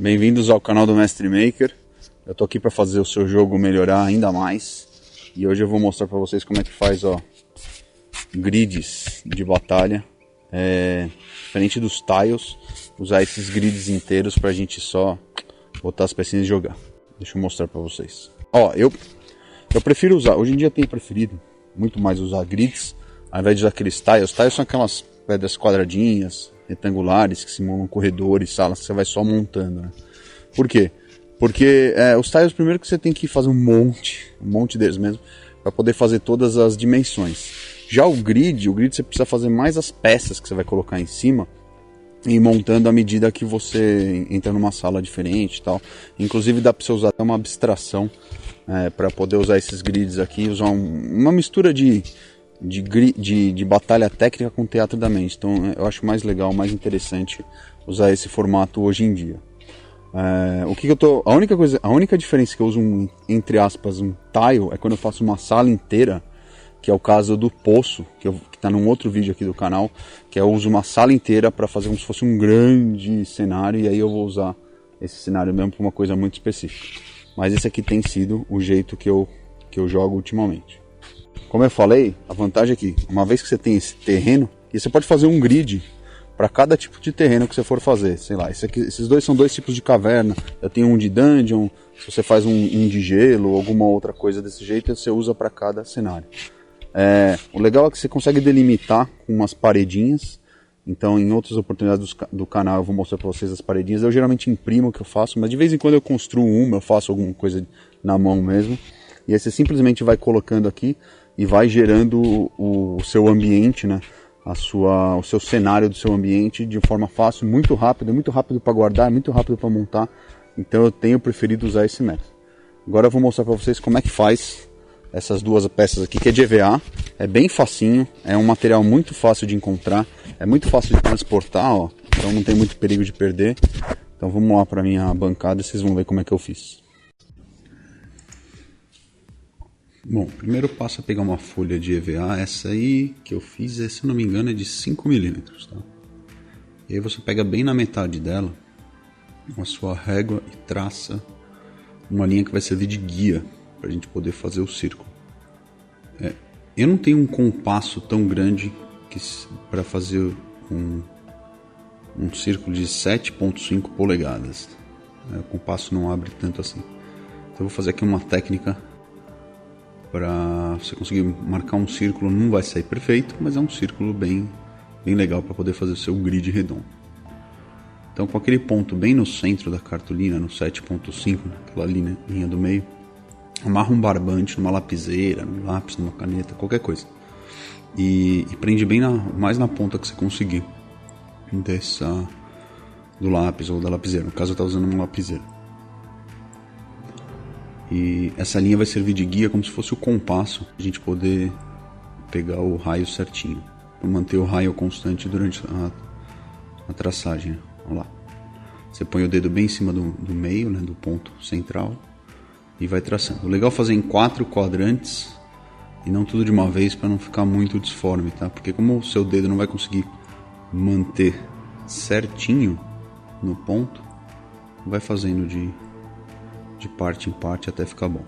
Bem-vindos ao canal do Mestre Maker. Eu tô aqui para fazer o seu jogo melhorar ainda mais. E hoje eu vou mostrar para vocês como é que faz, grids de batalha. Diferente dos tiles, usar esses grids inteiros pra gente só botar as pecinhas e jogar. Deixa eu mostrar para vocês. Eu prefiro usar, hoje em dia eu tenho preferido muito mais usar grids ao invés de usar aqueles tiles. Tiles são aquelas pedras quadradinhas, retangulares, que simulam corredores, salas que você vai só montando, né? Por quê? Porque os tiles, primeiro que você tem que fazer um monte deles mesmo, para poder fazer todas as dimensões. Já o grid você precisa fazer mais as peças que você vai colocar em cima e ir montando à medida que você entra numa sala diferente e tal. Inclusive dá para você usar até uma abstração para poder usar esses grids aqui, usar uma mistura de batalha técnica com teatro da mente. Então eu acho mais legal, mais interessante usar esse formato hoje em dia. A única diferença que eu uso entre aspas um tile é quando eu faço uma sala inteira, que é o caso do poço, que está num outro vídeo aqui do canal, que eu uso uma sala inteira para fazer como se fosse um grande cenário, e aí eu vou usar esse cenário mesmo para uma coisa muito específica. Mas esse aqui tem sido o jeito que eu jogo ultimamente. Como eu falei, a vantagem é que, uma vez que você tem esse terreno, e você pode fazer um grid para cada tipo de terreno que você for fazer. Sei lá, esses dois são dois tipos de caverna. Eu tenho um de dungeon, se você faz um de gelo ou alguma outra coisa desse jeito, você usa para cada cenário. O legal é que você consegue delimitar com umas paredinhas. Então, em outras oportunidades do canal eu vou mostrar para vocês as paredinhas. Eu geralmente imprimo o que eu faço, mas de vez em quando eu construo eu faço alguma coisa na mão mesmo. E aí você simplesmente vai colocando aqui e vai gerando o seu ambiente, né? O seu cenário do seu ambiente de forma fácil, muito rápido. É muito rápido para guardar, é muito rápido para montar. Então eu tenho preferido usar esse método. Agora eu vou mostrar para vocês como é que faz essas duas peças aqui, que é de EVA. É bem facinho, é um material muito fácil de encontrar, é muito fácil de transportar, então não tem muito perigo de perder. Então vamos lá para minha bancada e vocês vão ver como é que eu fiz. Bom, primeiro passo é pegar uma folha de EVA, essa aí que eu fiz, se eu não me engano, é de 5 mm, tá? E aí você pega bem na metade dela a sua régua e traça uma linha que vai servir de guia para a gente poder fazer o círculo. Eu não tenho um compasso tão grande para fazer um círculo de 7,5 polegadas. O compasso não abre tanto assim. Então eu vou fazer aqui uma técnica para você conseguir marcar um círculo. Não vai sair perfeito, mas é um círculo bem legal para poder fazer o seu grid redondo. Então, com aquele ponto bem no centro da cartolina, no 7,5, aquela linha do meio, amarra um barbante numa lapiseira, num lápis, numa caneta, qualquer coisa, e prende bem mais na ponta que você conseguir do lápis ou da lapiseira. No caso eu estou usando uma lapiseira. E essa linha vai servir de guia como se fosse o compasso, a gente poder pegar o raio certinho, para manter o raio constante durante a traçagem. Olha lá. Você põe o dedo bem em cima do meio, né, do ponto central, e vai traçando. O legal é fazer em 4 quadrantes e não tudo de uma vez, para não ficar muito disforme, tá? Porque como o seu dedo não vai conseguir manter certinho no ponto, vai fazendo de parte em parte até ficar bom.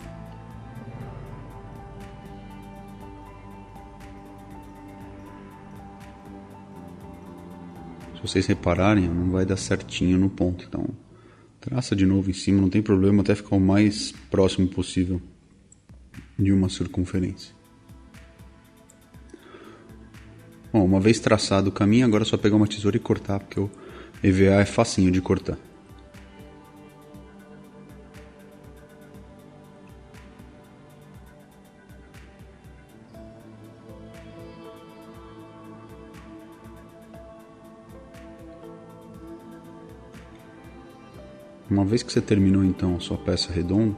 Se vocês repararem, não vai dar certinho no ponto, então traça de novo em cima, não tem problema, até ficar o mais próximo possível de uma circunferência. Bom, uma vez traçado o caminho, agora é só pegar uma tesoura e cortar, porque o EVA é facinho de cortar. Uma vez que você terminou então a sua peça redonda,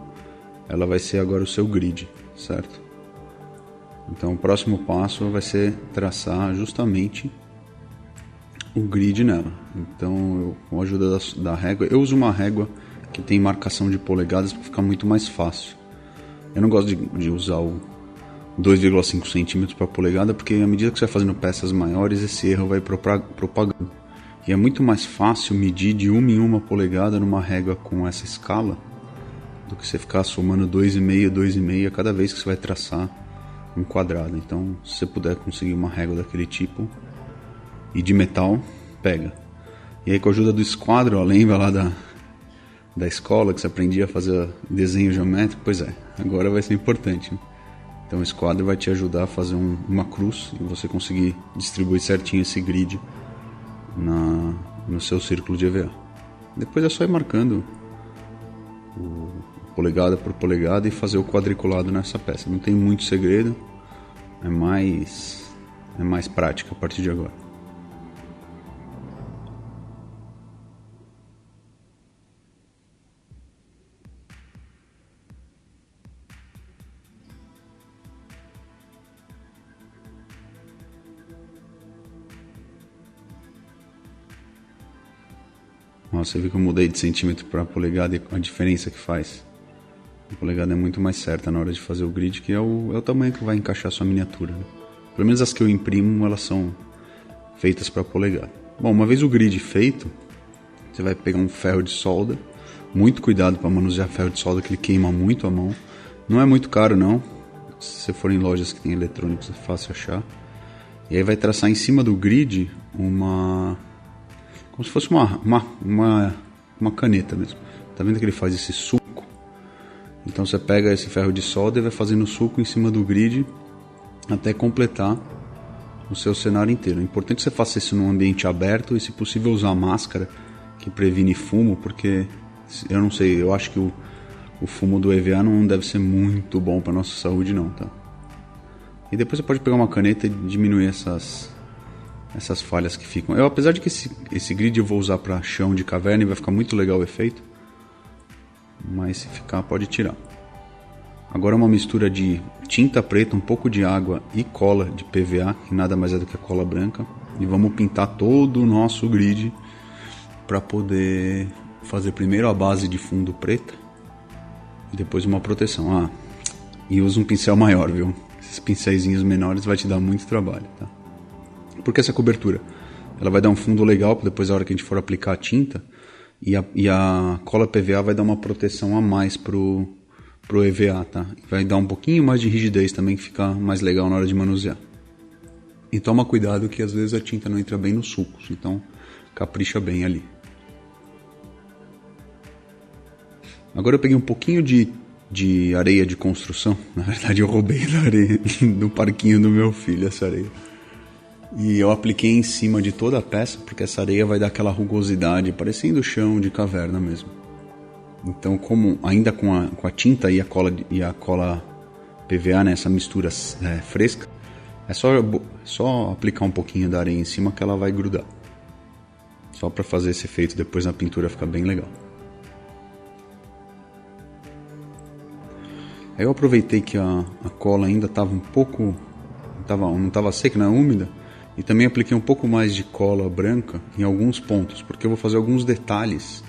ela vai ser agora o seu grid, certo? Então o próximo passo vai ser traçar justamente o grid nela. Então com a ajuda da régua, eu uso uma régua que tem marcação de polegadas para ficar muito mais fácil. Eu não gosto de usar o 2,5 centímetros para polegada, porque à medida que você vai fazendo peças maiores, esse erro vai propagando. E é muito mais fácil medir de 1 em 1 polegada numa régua com essa escala do que você ficar somando 2,5, 2,5 cada vez que você vai traçar um quadrado. Então, se você puder conseguir uma régua daquele tipo e de metal, pega. E aí, com a ajuda do esquadro, ó, lembra lá da escola que você aprendia a fazer desenho geométrico? Pois é, agora vai ser importante, né? Então o esquadro vai te ajudar a fazer uma cruz e você conseguir distribuir certinho esse grid no seu círculo de EVA. Depois é só ir marcando polegada por polegada e fazer o quadriculado nessa peça. Não tem muito segredo, é mais prática a partir de agora. Você viu que eu mudei de centímetro para polegada e a diferença que faz. A polegada é muito mais certa na hora de fazer o grid, que é o tamanho que vai encaixar a sua miniatura, né? Pelo menos as que eu imprimo, elas são feitas para polegada. Bom, uma vez o grid feito, você vai pegar um ferro de solda. Muito cuidado para manusear ferro de solda, que ele queima muito a mão. Não é muito caro não. Se você for em lojas que tem eletrônicos, é fácil achar. E aí vai traçar em cima do grid como se fosse uma caneta mesmo. Tá vendo que ele faz esse suco? Então você pega esse ferro de solda e vai fazendo suco em cima do grid até completar o seu cenário inteiro. É importante que você faça isso num ambiente aberto e, se possível, usar máscara que previne fumo, porque eu não sei, eu acho que o fumo do EVA não deve ser muito bom para nossa saúde não, tá? E depois você pode pegar uma caneta e diminuir essas falhas que ficam. Apesar de que esse grid eu vou usar para chão de caverna e vai ficar muito legal o efeito, mas se ficar pode tirar. Agora uma mistura de tinta preta, um pouco de água e cola de PVA, que nada mais é do que a cola branca, e vamos pintar todo o nosso grid para poder fazer primeiro a base de fundo preta e depois uma proteção. E usa um pincel maior, viu? Esses pincéisinhos menores vai te dar muito trabalho, tá? Porque essa cobertura, ela vai dar um fundo legal para depois, a hora que a gente for aplicar a tinta, e a cola PVA vai dar uma proteção a mais pro EVA, tá? Vai dar um pouquinho mais de rigidez também, que fica mais legal na hora de manusear. E toma cuidado que às vezes a tinta não entra bem nos sulcos, então capricha bem ali. Agora eu peguei um pouquinho de areia de construção. Na verdade eu roubei da areia do parquinho do meu filho, essa areia. E eu apliquei em cima de toda a peça, porque essa areia vai dar aquela rugosidade, parecendo o chão de caverna mesmo. Então, como ainda com a tinta e a cola PVA, né, essa mistura fresca, é só aplicar um pouquinho da areia em cima que ela vai grudar. Só para fazer esse efeito depois na pintura ficar bem legal. Aí eu aproveitei que a cola ainda estava um pouco... não estava seca, não é úmida. E também apliquei um pouco mais de cola branca em alguns pontos, porque eu vou fazer alguns detalhes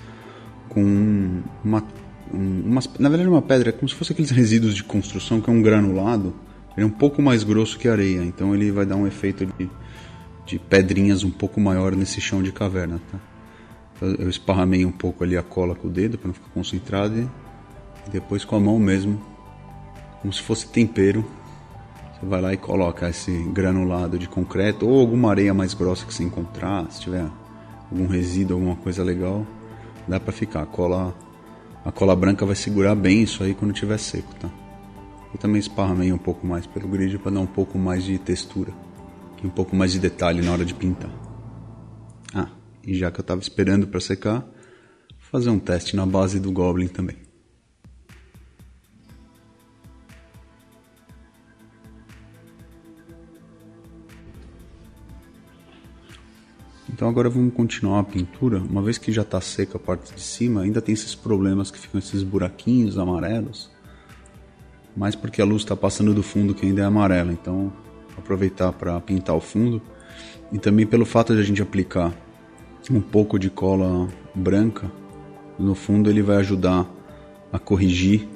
com na verdade uma pedra, é como se fosse aqueles resíduos de construção, que é um granulado. Ele é um pouco mais grosso que a areia, então ele vai dar um efeito de pedrinhas um pouco maior nesse chão de caverna, tá? Eu esparramei um pouco ali a cola com o dedo para não ficar concentrado, e depois com a mão mesmo, como se fosse tempero, você vai lá e coloca esse granulado de concreto ou alguma areia mais grossa que você encontrar. Se tiver algum resíduo, alguma coisa legal, dá pra ficar. A cola branca vai segurar bem isso aí quando tiver seco, tá? Eu também esparramei um pouco mais pelo grid para dar um pouco mais de textura e um pouco mais de detalhe na hora de pintar. E já que eu tava esperando para secar, vou fazer um teste na base do Goblin também. Então agora vamos continuar a pintura. Uma vez que já está seca a parte de cima, ainda tem esses problemas que ficam esses buraquinhos amarelos, mas porque a luz está passando do fundo que ainda é amarelo. Então vou aproveitar para pintar o fundo, e também pelo fato de a gente aplicar um pouco de cola branca no fundo, ele vai ajudar a corrigir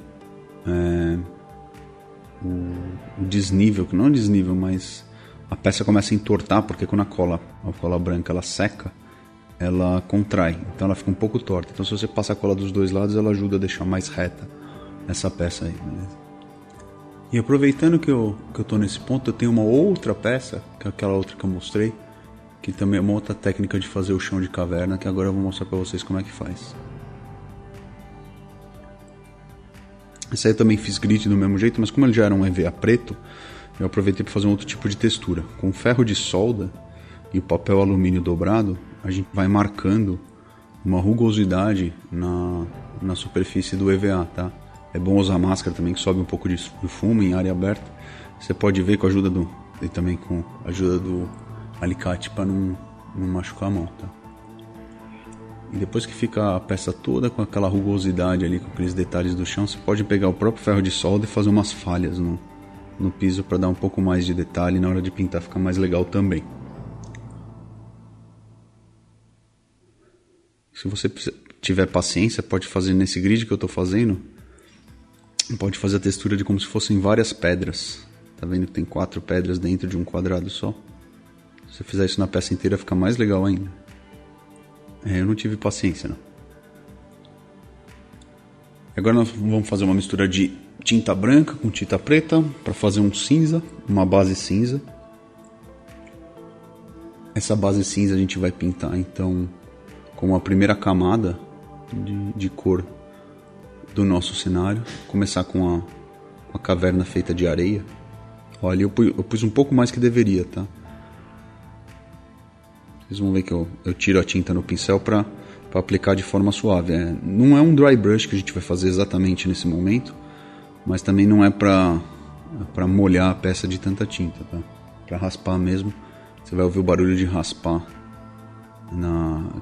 o desnível, que não é desnível, mas a peça começa a entortar, porque quando a cola branca ela seca, ela contrai, então ela fica um pouco torta. Então se você passar a cola dos dois lados, ela ajuda a deixar mais reta essa peça aí, beleza? E aproveitando que eu tô nesse ponto, eu tenho uma outra peça, que é aquela outra que eu mostrei, que também é uma outra técnica de fazer o chão de caverna, que agora eu vou mostrar pra vocês como é que faz. Esse aí eu também fiz grid do mesmo jeito, mas como ele já era um EVA preto, eu aproveitei para fazer um outro tipo de textura. Com ferro de solda e o papel alumínio dobrado, a gente vai marcando uma rugosidade na superfície do EVA, tá? É bom usar máscara também, que sobe um pouco de fumo em área aberta. Você pode ver com a ajuda e também com a ajuda do alicate para não machucar a mão, tá? E depois que fica a peça toda com aquela rugosidade ali, com aqueles detalhes do chão, você pode pegar o próprio ferro de solda e fazer umas falhas no piso para dar um pouco mais de detalhe, na hora de pintar fica mais legal também. Se você tiver paciência, pode fazer nesse grid que eu estou fazendo, pode fazer a textura de como se fossem várias pedras. Tá vendo que tem 4 pedras dentro de um quadrado só? Se você fizer isso na peça inteira, fica mais legal ainda. Eu não tive paciência, não. Agora nós vamos fazer uma mistura de tinta branca com tinta preta para fazer um cinza, uma base cinza. Essa base cinza a gente vai pintar então com a primeira camada de cor do nosso cenário. Começar com a caverna feita de areia. Olha, eu pus um pouco mais que deveria, tá? Vocês vão ver que eu tiro a tinta no pincel para aplicar de forma suave. Não é um dry brush que a gente vai fazer exatamente nesse momento, mas também não é para molhar a peça de tanta tinta, tá? Para raspar mesmo, você vai ouvir o barulho de raspar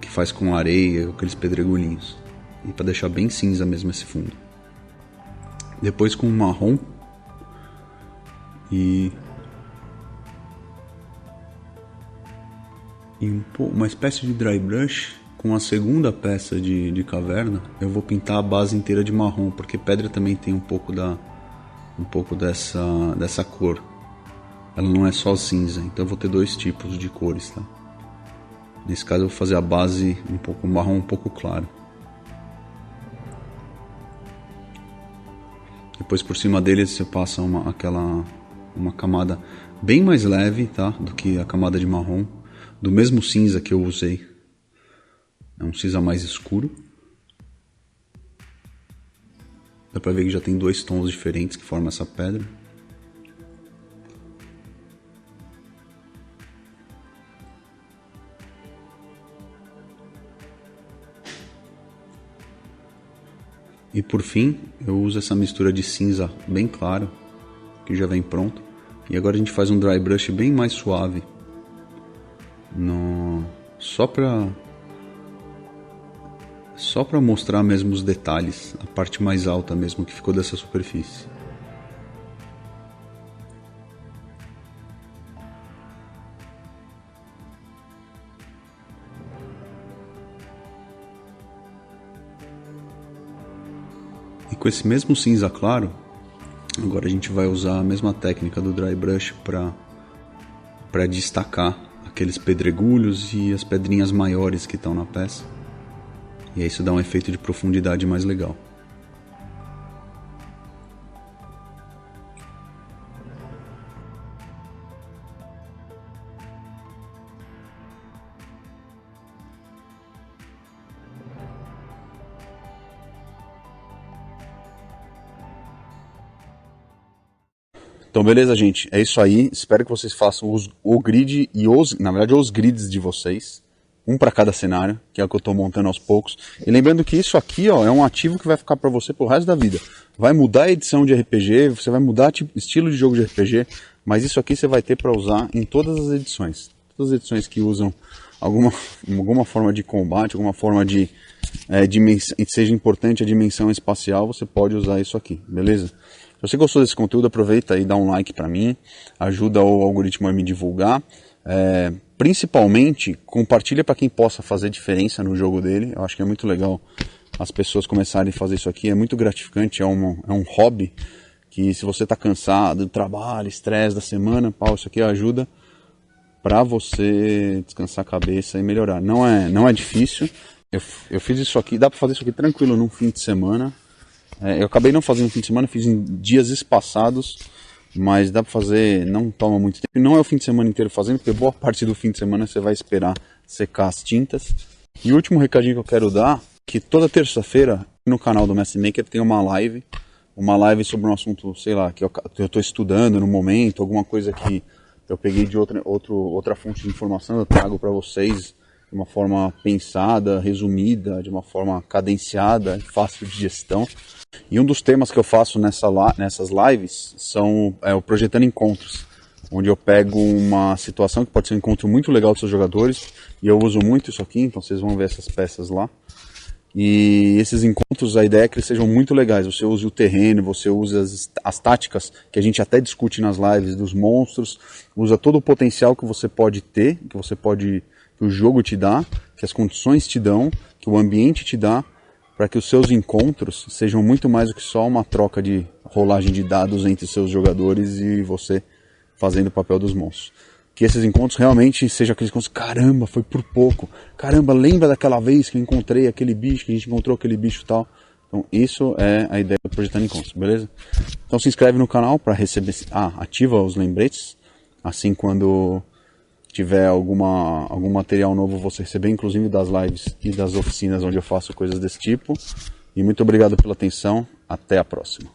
que faz com areia, aqueles pedregulhinhos. E para deixar bem cinza mesmo esse fundo. Depois com marrom e uma espécie de dry brush, com a segunda peça de caverna, eu vou pintar a base inteira de marrom, porque pedra também tem um pouco dessa cor. Ela não é só cinza, então eu vou ter 2 tipos de cores, tá? Nesse caso eu vou fazer a base um pouco marrom, um pouco claro. Depois por cima dele você passa uma camada bem mais leve, tá? Do que a camada de marrom, do mesmo cinza que eu usei. É um cinza mais escuro. Dá pra ver que já tem 2 tons diferentes que formam essa pedra. E por fim, eu uso essa mistura de cinza bem claro, que já vem pronto. E agora a gente faz um dry brush bem mais suave. Só para mostrar mesmo os detalhes, a parte mais alta mesmo que ficou dessa superfície. E com esse mesmo cinza claro, agora a gente vai usar a mesma técnica do dry brush para destacar aqueles pedregulhos e as pedrinhas maiores que estão na peça. E aí isso dá um efeito de profundidade mais legal. Então beleza, gente, é isso aí. Espero que vocês façam o grid e na verdade os grids de vocês, um para cada cenário, que é o que eu estou montando aos poucos. E lembrando que isso aqui, ó, é um ativo que vai ficar para você pro resto da vida. Vai mudar a edição de RPG, você vai mudar estilo de jogo de RPG, mas isso aqui você vai ter para usar em todas as edições. Todas as edições que usam alguma forma de combate, alguma forma de seja importante a dimensão espacial, você pode usar isso aqui, beleza? Se você gostou desse conteúdo, aproveita e dá um like para mim, ajuda o algoritmo a me divulgar. Principalmente, compartilha para quem possa fazer diferença no jogo dele. Eu acho que é muito legal as pessoas começarem a fazer isso aqui. É muito gratificante, é um hobby que, se você está cansado do trabalho, estresse da semana, isso aqui ajuda para você descansar a cabeça e melhorar. Não é difícil. Eu fiz isso aqui, dá para fazer isso aqui tranquilo num fim de semana. Eu acabei não fazendo no fim de semana, fiz em dias espaçados, mas dá para fazer, não toma muito tempo. Não é o fim de semana inteiro fazendo, porque boa parte do fim de semana você vai esperar secar as tintas. E o último recadinho que eu quero dar, que toda terça-feira no canal do Mestre Maker tem uma live sobre um assunto, sei lá, que eu estou estudando no momento, alguma coisa que eu peguei de outra fonte de informação, eu trago para vocês de uma forma pensada, resumida, de uma forma cadenciada, fácil de gestão. E um dos temas que eu faço nessas lives é o Projetando Encontros, onde eu pego uma situação que pode ser um encontro muito legal dos seus jogadores, e eu uso muito isso aqui, então vocês vão ver essas peças lá. E esses encontros, a ideia é que eles sejam muito legais. Você use o terreno, você usa as táticas que a gente até discute nas lives dos monstros, usa todo o potencial que você pode ter, que o jogo te dá, que as condições te dão, que o ambiente te dá, para que os seus encontros sejam muito mais do que só uma troca de rolagem de dados entre seus jogadores e você fazendo o papel dos monstros. Que esses encontros realmente sejam aqueles encontros, caramba, foi por pouco, caramba, lembra daquela vez que eu encontrei aquele bicho, que a gente encontrou aquele bicho e tal. Então isso é a ideia do Projetando Encontros, beleza? Então se inscreve no canal para receber, ativa os lembretes, assim quando tiver algum material novo você receber, inclusive das lives e das oficinas onde eu faço coisas desse tipo. E muito obrigado pela atenção, até a próxima.